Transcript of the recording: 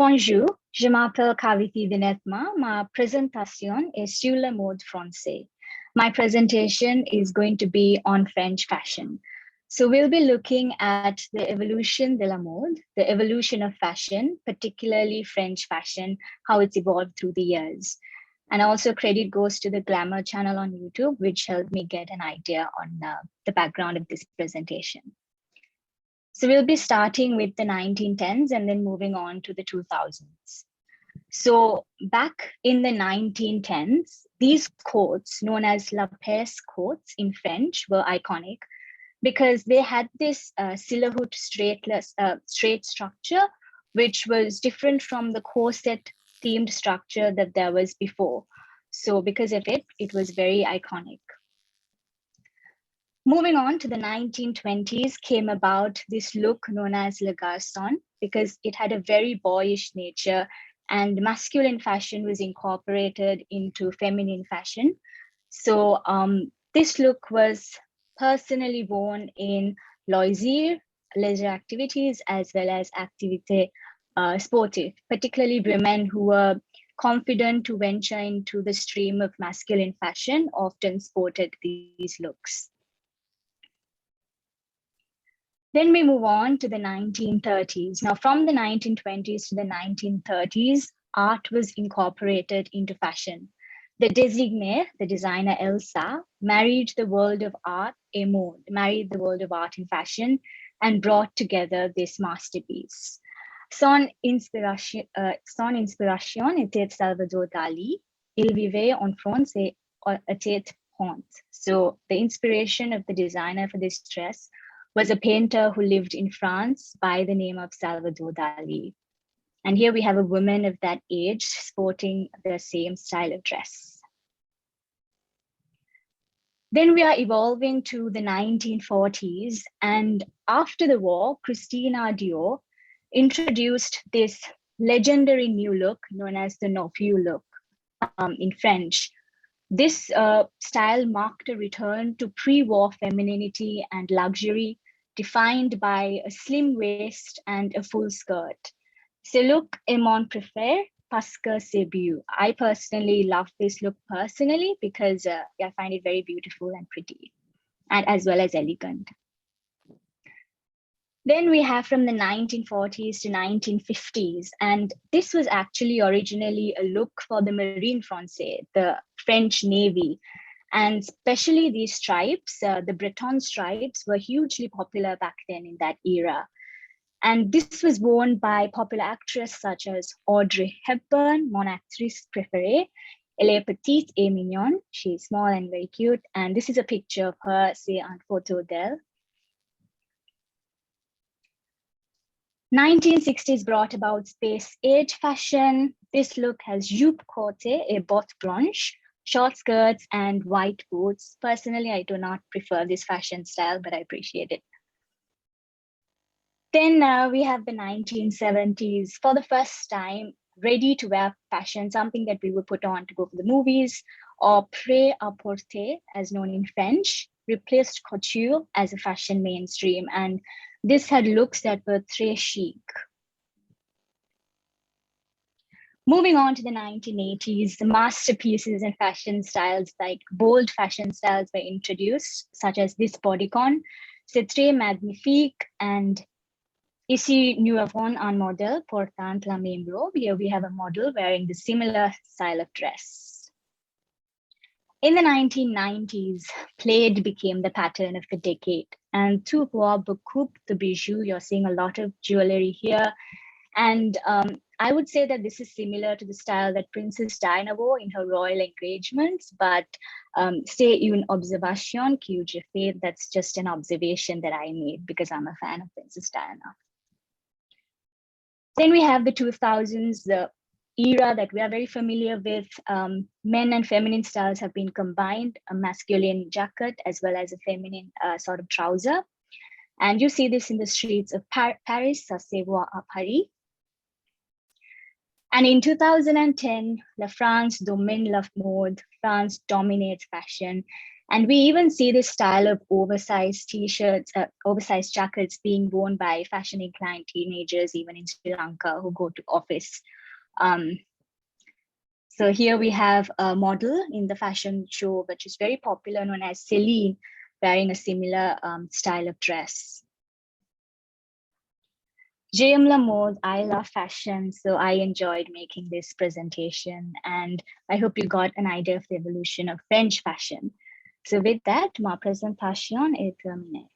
Bonjour, je m'appelle Kavithi Dinethma. Ma présentation est sur le mode français. My presentation is going to be on French fashion. So we'll be looking at the evolution de la mode, the evolution of fashion, particularly French fashion, how it's evolved through the years. And also credit goes to the Glamour channel on YouTube, which helped me get an idea on the background of this presentation. So we'll be starting with the 1910s and then moving on to the 2000s. So back in the 1910s, these coats, known as La Paix coats in French, were iconic because they had this silhouette straight structure, which was different from the corset themed structure that there was before. So because of it, it was very iconic. Moving on to the 1920s came about this look known as Le Garçon because it had a very boyish nature and masculine fashion was incorporated into feminine fashion. So this look was personally worn in loisir, leisure activities, as well as activité sportive, particularly women who were confident to venture into the stream of masculine fashion often sported these looks. Then we move on to the 1930s. Now, from the 1920s to the 1930s, art was incorporated into fashion. The désignée, the designer Elsa, married the world of art et mode, married the world of art and fashion, and brought together this masterpiece. Son inspiration était Salvador Dali. Il vivait en France et était France. So the inspiration of the designer for this dress was a painter who lived in France by the name of Salvador Dali. And here we have a woman of that age sporting the same style of dress. Then we are evolving to the 1940s. And after the war, Christina Dior introduced this legendary new look known as the no-feu look in French. This style marked a return to pre-war femininity and luxury, defined by a slim waist and a full skirt. Ce look est mon préféré parce que c'est beau. I personally love this look personally because I find it very beautiful and pretty, and as well as elegant. Then we have from the 1940s to 1950s, and this was actually originally a look for the Marine Française, the French Navy. And especially these stripes, the Breton stripes were hugely popular back then in that era. And this was worn by popular actresses such as Audrey Hepburn, mon actrice préférée. Elle est petite et mignonne. She's small and very cute. And this is a picture of her, c'est un photo d'elle. 1960s brought about space age fashion. This look has jupe courte et bottes blanches, short skirts and white boots. Personally, I do not prefer this fashion style, but I appreciate it. Then we have the 1970s. For the first time, ready-to-wear fashion, something that we would put on to go for the movies, or prêt-à-porter, as known in French, replaced couture as a fashion mainstream. And this had looks that were très chic. Moving on to the 1980s, the masterpieces and fashion styles like bold fashion styles were introduced, such as this bodycon, c'est très magnifique, and ici nous avons un modèle portant la même robe. Here we have a model wearing the similar style of dress. In the 1990s, plaid became the pattern of the decade. And tout voir beaucoup de bijoux, you're seeing a lot of jewelry here. And I would say that this is similar to the style that Princess Diana wore in her royal engagements, but c'est une observation que j'ai fait. That's just an observation that I made because I'm a fan of Princess Diana. Then we have the 2000s, the era that we are very familiar with. Men and feminine styles have been combined, a masculine jacket as well as a feminine sort of trouser. And you see this in the streets of Paris, ça se voit à Paris. And in 2010, La France domine la mode, France dominates fashion. And we even see this style of oversized t-shirts, oversized jackets being worn by fashion-inclined teenagers, even in Sri Lanka, who go to office. So here we have a model in the fashion show, which is very popular, known as Celine, wearing a similar style of dress. JM Mode, I love fashion, so I enjoyed making this presentation, and I hope you got an idea of the evolution of French fashion. So with that, ma presentation est terminée.